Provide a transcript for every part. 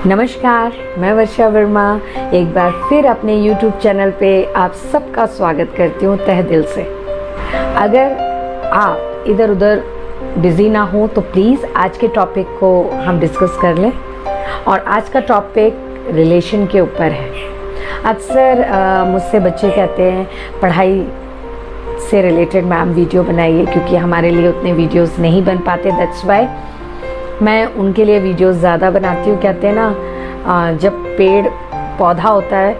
नमस्कार, मैं वर्षा वर्मा एक बार फिर अपने YouTube चैनल पे आप सबका स्वागत करती हूँ तहे दिल से। अगर आप इधर उधर बिज़ी ना हो तो प्लीज़ आज के टॉपिक को हम डिस्कस कर लें। और आज का टॉपिक रिलेशन के ऊपर है। अक्सर मुझसे बच्चे कहते हैं पढ़ाई से रिलेटेड मैम वीडियो बनाइए, क्योंकि हमारे लिए उतने वीडियोस नहीं बन पाते। दैट्स वाई मैं उनके लिए वीडियोस ज़्यादा बनाती हूँ। कहते हैं ना, जब पेड़ पौधा होता है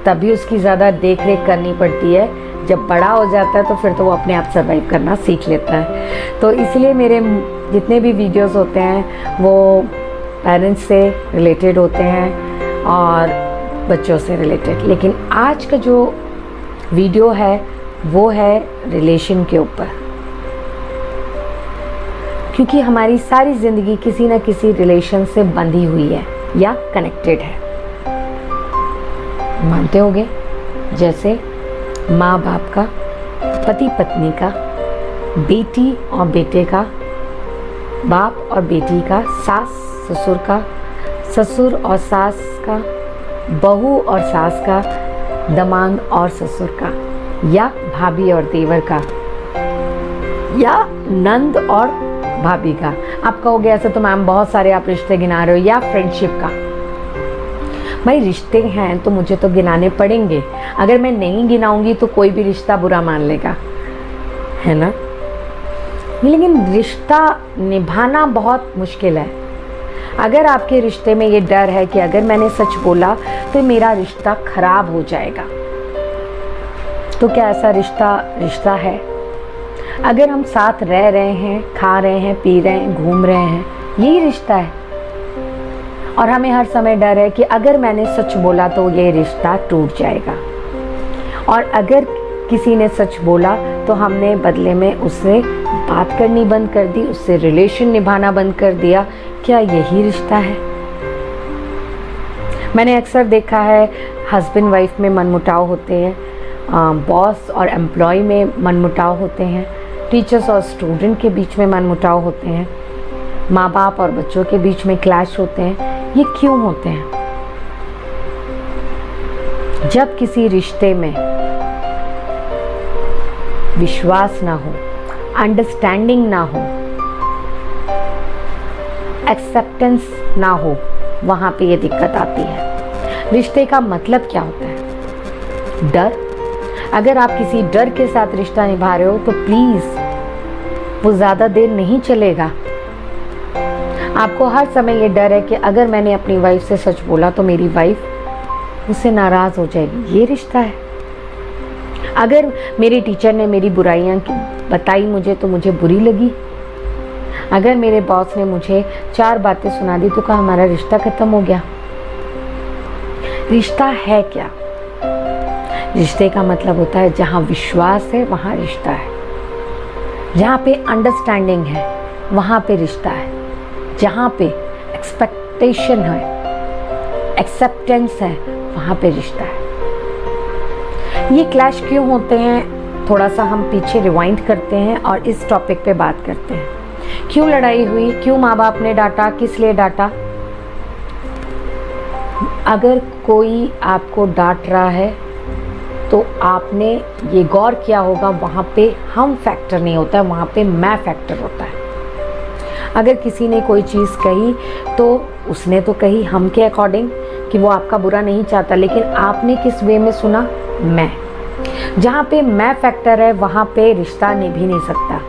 तभी उसकी ज़्यादा देख रेख करनी पड़ती है, जब बड़ा हो जाता है तो फिर तो वो अपने आप सर्वाइव करना सीख लेता है। तो इसलिए मेरे जितने भी वीडियोस होते हैं वो पेरेंट्स से रिलेटेड होते हैं और बच्चों से रिलेटेड। लेकिन आज का जो वीडियो है वो है रिलेशन के ऊपर, क्योंकि हमारी सारी ज़िंदगी किसी न किसी रिलेशन से बंधी हुई है या कनेक्टेड है। मानते होंगे, जैसे माँ बाप का, पति पत्नी का, बेटी और बेटे का, बाप और बेटी का, सास ससुर का, ससुर और सास का, बहू और सास का, दमाद और ससुर का, या भाभी और देवर का, या नंद और भाभी का। आप कहोगे ऐसे तो मैम बहुत सारे आप रिश्ते गिना रहे हो, या फ्रेंडशिप का। भाई रिश्ते हैं तो मुझे तो गिनाने पड़ेंगे। अगर मैं नहीं गिनाऊंगी तो कोई भी रिश्ता बुरा मान लेगा, है ना। लेकिन रिश्ता निभाना बहुत मुश्किल है। अगर आपके रिश्ते में ये डर है कि अगर मैंने सच बोला तो मेरा रिश्ता खराब हो जाएगा, तो क्या ऐसा रिश्ता है? अगर हम साथ रह रहे हैं, खा रहे हैं, पी रहे हैं, घूम रहे हैं, यही रिश्ता है। और हमें हर समय डर है कि अगर मैंने सच बोला तो ये रिश्ता टूट जाएगा। और अगर किसी ने सच बोला तो हमने बदले में उससे बात करनी बंद कर दी, उससे रिलेशन निभाना बंद कर दिया। क्या यही रिश्ता है? मैंने अक्सर देखा है हस्बैंड वाइफ में मनमुटाव होते हैं, बॉस और एम्प्लॉय में मनमुटाव होते हैं, टीचर्स और स्टूडेंट के बीच में मनमुटाव होते हैं, माँ बाप और बच्चों के बीच में क्लैश होते हैं। ये क्यों होते हैं? जब किसी रिश्ते में विश्वास ना हो, अंडरस्टैंडिंग ना हो, एक्सेप्टेंस ना हो, वहां पे ये दिक्कत आती है। रिश्ते का मतलब क्या होता है? डर। अगर आप किसी डर के साथ रिश्ता निभा रहे हो तो प्लीज वो ज़्यादा देर नहीं चलेगा। आपको हर समय ये डर है कि अगर मैंने अपनी वाइफ से सच बोला तो मेरी वाइफ मुझसे नाराज़ हो जाएगी। ये रिश्ता है। अगर मेरे टीचर ने मेरी बुराइयां बताई मुझे तो मुझे बुरी लगी। अगर मेरे बॉस ने मुझे 4 बातें सुना दी तो क्या हमारा रिश्ता खत्म हो गया? रिश्ता है क्या? रिश्ते का मतलब होता है जहाँ विश्वास है वहाँ रिश्ता है, जहाँ पे अंडरस्टैंडिंग है वहाँ पे रिश्ता है, जहाँ पे एक्सपेक्टेशन है, एक्सेप्टेंस है, वहाँ पे रिश्ता है। ये क्लैश क्यों होते हैं? थोड़ा सा हम पीछे रिवाइंड करते हैं और इस टॉपिक पे बात करते हैं। क्यों लड़ाई हुई? क्यों माँ बाप ने डांटा? किस लिए डांटा? अगर कोई आपको डांट रहा है तो आपने ये गौर किया होगा, वहाँ पे हम फैक्टर नहीं होता है, वहाँ पे मैं फैक्टर होता है। अगर किसी ने कोई चीज़ कही तो उसने तो कही हम के अकॉर्डिंग कि वो आपका बुरा नहीं चाहता, लेकिन आपने किस वे में सुना? मैं। जहाँ पे मैं फैक्टर है वहाँ पे रिश्ता निभ ही नहीं सकता।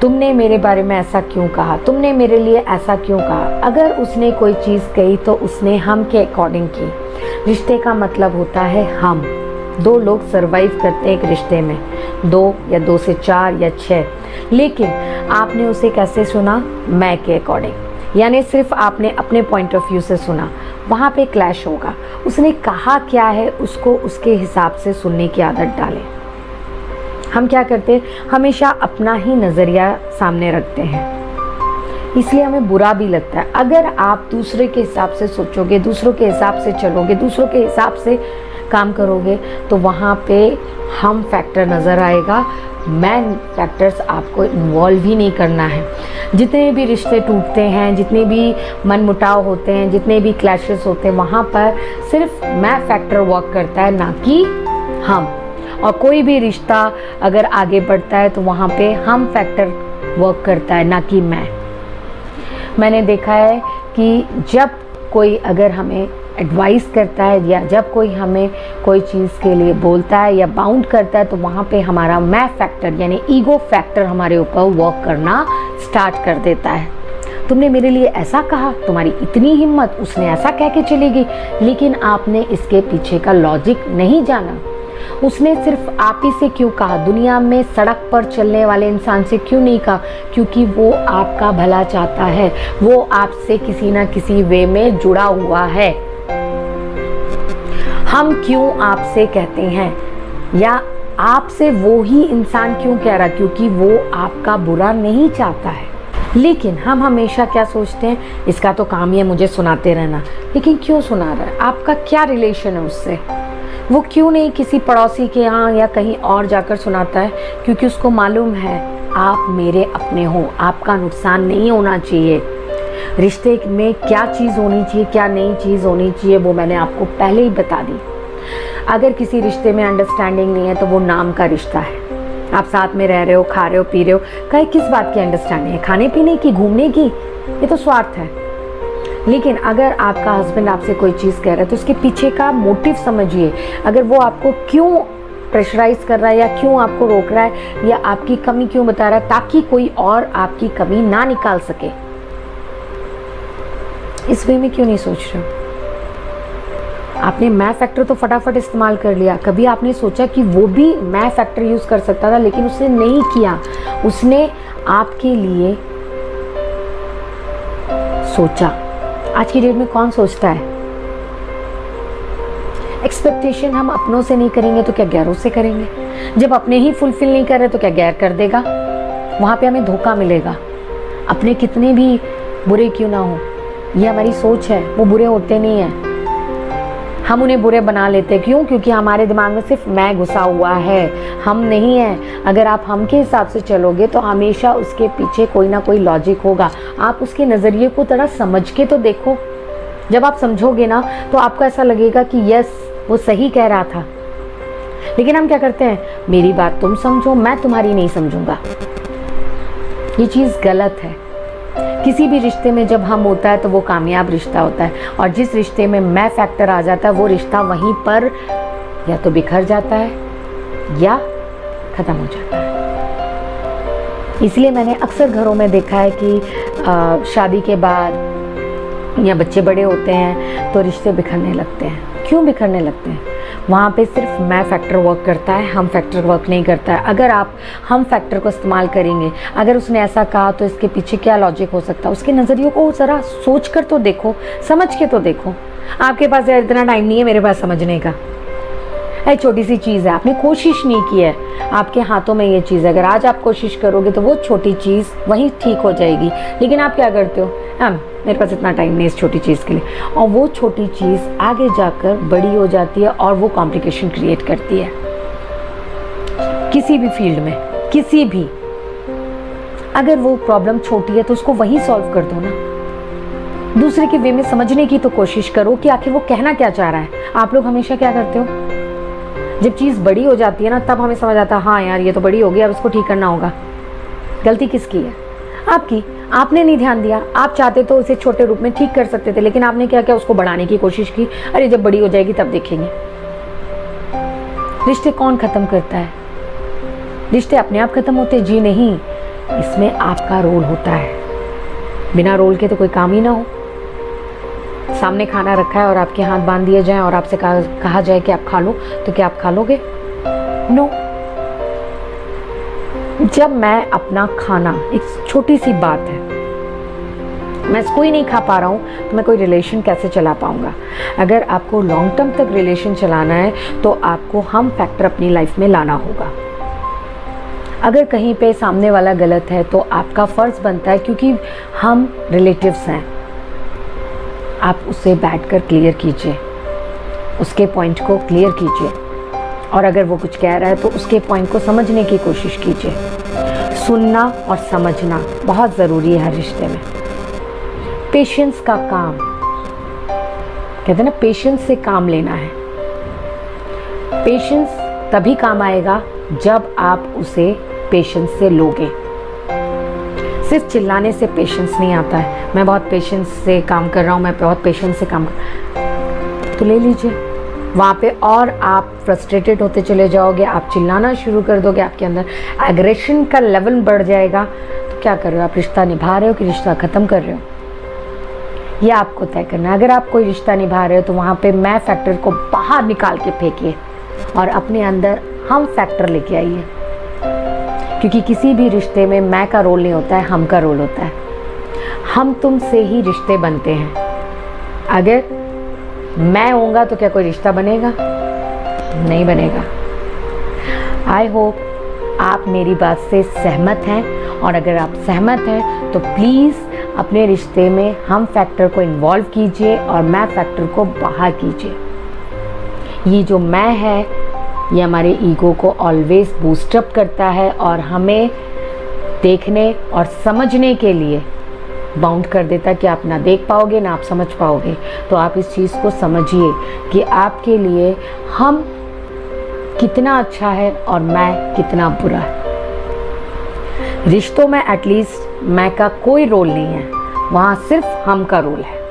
तुमने मेरे बारे में ऐसा क्यों कहा? तुमने मेरे लिए ऐसा क्यों कहा? अगर उसने कोई चीज़ कही तो उसने हम के अकॉर्डिंग की। रिश्ते का मतलब होता है हम। 2 लोग सरवाइव करते हैं एक रिश्ते में, 2 या 2 से 4 या 6, लेकिन आपने उसे कैसे सुना? मैं के अकॉर्डिंग। यानी सिर्फ आपने अपने पॉइंट ऑफ व्यू से सुना। वहाँ पे क्लैश होगा। उसने कहा क्या है उसको उसके हिसाब से सुनने की आदत डालें। हम क्या करते हैं? हमेशा अपना ही नज़रिया सामने रखते हैं, इसलिए हमें बुरा भी लगता है। अगर आप दूसरे के हिसाब से सोचोगे, दूसरों के हिसाब से चलोगे, दूसरों के हिसाब से काम करोगे तो वहाँ पे हम फैक्टर नज़र आएगा, मैं फैक्टर्स आपको इन्वॉल्व ही नहीं करना है। जितने भी रिश्ते टूटते हैं, जितने भी मनमुटाव होते हैं, जितने भी क्लैशेस होते हैं, वहाँ पर सिर्फ मैं फैक्टर वर्क करता है, ना कि हम। और कोई भी रिश्ता अगर आगे बढ़ता है तो वहाँ पे हम फैक्टर वर्क करता है, ना कि मैंने देखा है कि जब कोई अगर हमें एडवाइस करता है या जब कोई हमें कोई चीज़ के लिए बोलता है या बाउंड करता है तो वहाँ पे हमारा मैं फैक्टर यानी ईगो फैक्टर हमारे ऊपर वर्क करना स्टार्ट कर देता है। तुमने मेरे लिए ऐसा कहा, तुम्हारी इतनी हिम्मत, उसने ऐसा कह के चली गई, लेकिन आपने इसके पीछे का लॉजिक नहीं जाना। उसने सिर्फ आप ही से क्यों कहा, दुनिया में सड़क पर चलने वाले इंसान से क्यों नहीं कहा? क्योंकि वो आपका भला चाहता है, वो आपसे किसी ना किसी वे में जुड़ा हुआ है। हम क्यों आपसे कहते हैं या आपसे वो ही इंसान क्यों कह रहा? क्योंकि वो आपका बुरा नहीं चाहता है। लेकिन हम हमेशा क्या सोचते हैं, इसका तो काम ही है मुझे सुनाते रहना। लेकिन क्यों सुना रहा है? आपका क्या रिलेशन है उससे? वो क्यों नहीं किसी पड़ोसी के यहाँ या कहीं और जाकर सुनाता है? क्योंकि उसको मालूम है आप मेरे अपने हो, आपका नुकसान नहीं होना चाहिए। रिश्ते में क्या चीज़ होनी चाहिए, क्या नई चीज़ होनी चाहिए, वो मैंने आपको पहले ही बता दी। अगर किसी रिश्ते में अंडरस्टैंडिंग नहीं है तो वो नाम का रिश्ता है। आप साथ में रह रहे हो, खा रहे हो, पी रहे हो, कहीं किस बात की अंडरस्टैंडिंग है? खाने पीने की, घूमने की? ये तो स्वार्थ है। लेकिन अगर आपका हस्बैंड आपसे कोई चीज़ कह रहा है तो उसके पीछे का मोटिव समझिए। अगर वो आपको क्यों प्रेशराइज कर रहा है या क्यों आपको रोक रहा है या आपकी कमी क्यों बता रहा है, ताकि कोई और आपकी कमी ना निकाल सके। इस वे में क्यों नहीं सोच रहे हो? आपने मैं फैक्टर तो फटाफट इस्तेमाल कर लिया। कभी आपने सोचा कि वो भी मैं फैक्टर यूज़ कर सकता था, लेकिन उसने नहीं किया। उसने आपके लिए सोचा। आज की डेट में कौन सोचता है? एक्सपेक्टेशन हम अपनों से नहीं करेंगे तो क्या गैरों से करेंगे? जब अपने ही फुलफिल नहीं कर रहे तो क्या गैर कर देगा? वहाँ पे हमें धोखा मिलेगा। अपने कितने भी बुरे क्यों ना हो, ये हमारी सोच है, वो बुरे होते नहीं हैं। हम उन्हें बुरे बना लेते। क्यों? क्योंकि हमारे दिमाग में सिर्फ मैं घुसा हुआ है, हम नहीं है। अगर आप हम के हिसाब से चलोगे तो हमेशा उसके पीछे कोई ना कोई लॉजिक होगा। आप उसके नज़रिए को थोड़ा समझ के तो देखो। जब आप समझोगे ना तो आपको ऐसा लगेगा कि यस, वो सही कह रहा था। लेकिन हम क्या करते हैं, मेरी बात तुम समझो, मैं तुम्हारी नहीं समझूंगा। ये चीज़ गलत है। किसी भी रिश्ते में जब हम होता है तो वो कामयाब रिश्ता होता है, और जिस रिश्ते में मैं फैक्टर आ जाता है वो रिश्ता वहीं पर या तो बिखर जाता है या ख़त्म हो जाता है। इसलिए मैंने अक्सर घरों में देखा है कि शादी के बाद या बच्चे बड़े होते हैं तो रिश्ते बिखरने लगते हैं। क्यों बिखरने लगते हैं? वहाँ पे सिर्फ मैं फैक्टर वर्क करता है, हम फैक्टर वर्क नहीं करता है। अगर आप हम फैक्टर को इस्तेमाल करेंगे, अगर उसने ऐसा कहा तो इसके पीछे क्या लॉजिक हो सकता है, उसके नज़रियों को ज़रा सोच कर तो देखो, समझ के तो देखो। आपके पास यार इतना टाइम नहीं है मेरे पास समझने का। है छोटी सी चीज़ है, आपने कोशिश नहीं की है, आपके हाथों में ये चीज़ है। अगर आज आप कोशिश करोगे तो वो छोटी चीज़ वहीं ठीक हो जाएगी। लेकिन आप क्या करते हो, मेरे पास इतना टाइम नहीं इस छोटी चीज़ के लिए, और वो छोटी चीज़ आगे जाकर बड़ी हो जाती है और वो कॉम्प्लिकेशन क्रिएट करती है। किसी भी फील्ड में, किसी भी, अगर वो प्रॉब्लम छोटी है तो उसको वहीं सॉल्व कर दो ना। दूसरे के वे में समझने की तो कोशिश करो कि आखिर वो कहना क्या चाह रहा है। आप लोग हमेशा क्या करते हो, जब चीज़ बड़ी हो जाती है ना तब हमें समझ आता है हाँ यार ये तो बड़ी हो गई, अब इसको ठीक करना होगा। गलती किसकी है? आपकी। आपने नहीं ध्यान दिया। आप चाहते तो उसे छोटे रूप में ठीक कर सकते थे, लेकिन आपने क्या किया, उसको बढ़ाने की कोशिश की। अरे जब बड़ी हो जाएगी तब देखेंगे। रिश्ते कौन खत्म करता है? रिश्ते अपने आप खत्म होते? जी नहीं, इसमें आपका रोल होता है। बिना रोल के तो कोई काम ही ना हो। सामने खाना रखा है और आपके हाथ बांध दिए जाएं और आपसे कहा जाए कि आप खा लो, तो क्या आप खा लोगे? नो। जब मैं अपना खाना, एक छोटी सी बात है, मैं इसको ही नहीं खा पा रहा हूँ तो मैं कोई रिलेशन कैसे चला पाऊँगा? अगर आपको लॉन्ग टर्म तक रिलेशन चलाना है तो आपको हम फैक्टर अपनी लाइफ में लाना होगा। अगर कहीं पे सामने वाला गलत है तो आपका फ़र्ज़ बनता है, क्योंकि हम रिलेटिव्स हैं, आप उससे बैठकर क्लियर कीजिए। उसके पॉइंट को क्लियर कीजिए, और अगर वो कुछ कह रहा है तो उसके पॉइंट को समझने की कोशिश कीजिए। सुनना और समझना बहुत ज़रूरी है हर रिश्ते में। पेशेंस का काम, कहते हैं ना, पेशेंस से काम लेना है। पेशेंस तभी काम आएगा जब आप उसे पेशेंस से लोगे। सिर्फ चिल्लाने से पेशेंस नहीं आता है, मैं बहुत पेशेंस से काम कर रहा हूँ, मैं बहुत पेशेंस से काम कर, तो ले लीजिए वहाँ पे, और आप फ्रस्ट्रेटेड होते चले जाओगे, आप चिल्लाना शुरू कर दोगे, आपके अंदर एग्रेशन का लेवल बढ़ जाएगा। तो क्या कर रहे हो आप? रिश्ता निभा रहे हो कि रिश्ता ख़त्म कर रहे हो? ये आपको तय करना है। अगर आप कोई रिश्ता निभा रहे हो तो वहाँ पे मैं फैक्टर को बाहर निकाल के फेंकिए और अपने अंदर हम फैक्टर लेके आइए, क्योंकि किसी भी रिश्ते में मैं का रोल नहीं होता है, हम का रोल होता है। हम तुम से ही रिश्ते बनते हैं। अगर मैं होऊंगा तो क्या कोई रिश्ता बनेगा? नहीं बनेगा। आई होप आप मेरी बात से सहमत हैं, और अगर आप सहमत हैं तो प्लीज़ अपने रिश्ते में हम फैक्टर को इन्वॉल्व कीजिए और मैं फैक्टर को बाहर कीजिए। ये जो मैं है ये हमारे ईगो को ऑलवेज बूस्टअप करता है और हमें देखने और समझने के लिए बाउंड कर देता है कि आप ना देख पाओगे ना आप समझ पाओगे। तो आप इस चीज़ को समझिए कि आपके लिए हम कितना अच्छा है और मैं कितना बुरा है। रिश्तों में एटलीस्ट मैं का कोई रोल नहीं है, वहाँ सिर्फ हम का रोल है।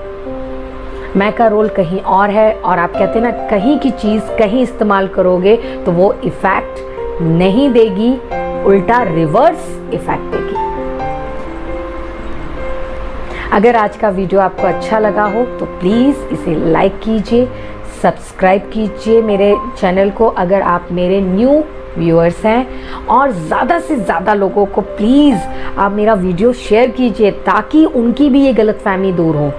मैं का रोल कहीं और है, और आप कहते हैं ना, कहीं की चीज़ कहीं इस्तेमाल करोगे तो वो इफ़ेक्ट नहीं देगी, उल्टा रिवर्स इफ़ेक्ट देगी। अगर आज का वीडियो आपको अच्छा लगा हो तो प्लीज़ इसे लाइक कीजिए, सब्सक्राइब कीजिए मेरे चैनल को अगर आप मेरे न्यू व्यूअर्स हैं, और ज़्यादा से ज़्यादा लोगों को प्लीज़ आप मेरा वीडियो शेयर कीजिए ताकि उनकी भी ये गलतफहमी दूर हो।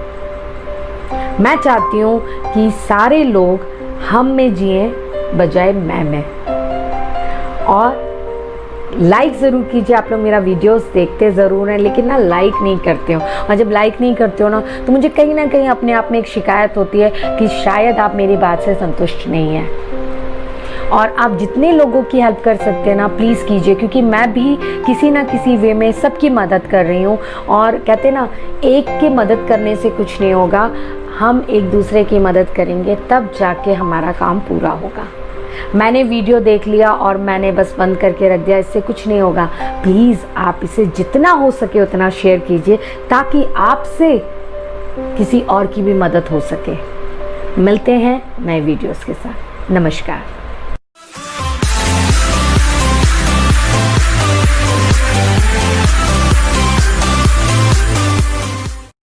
मैं चाहती हूँ कि सारे लोग हम में जिए बजाय मैं में। और लाइक ज़रूर कीजिए। आप लोग मेरा वीडियोस देखते ज़रूर हैं लेकिन ना लाइक नहीं करते हो, और जब लाइक नहीं करते हो ना तो मुझे कहीं ना कहीं अपने आप में एक शिकायत होती है कि शायद आप मेरी बात से संतुष्ट नहीं हैं। और आप जितने लोगों की हेल्प कर सकते हैं ना प्लीज़ कीजिए, क्योंकि मैं भी किसी ना किसी वे में सबकी मदद कर रही हूँ। और कहते ना, एक की मदद करने से कुछ नहीं होगा, हम एक दूसरे की मदद करेंगे तब जाके हमारा काम पूरा होगा। मैंने वीडियो देख लिया और मैंने बस बंद करके रख दिया, इससे कुछ नहीं होगा। प्लीज़ आप इसे जितना हो सके उतना शेयर कीजिए ताकि आपसे किसी और की भी मदद हो सके। मिलते हैं नए वीडियोस के साथ। नमस्कार।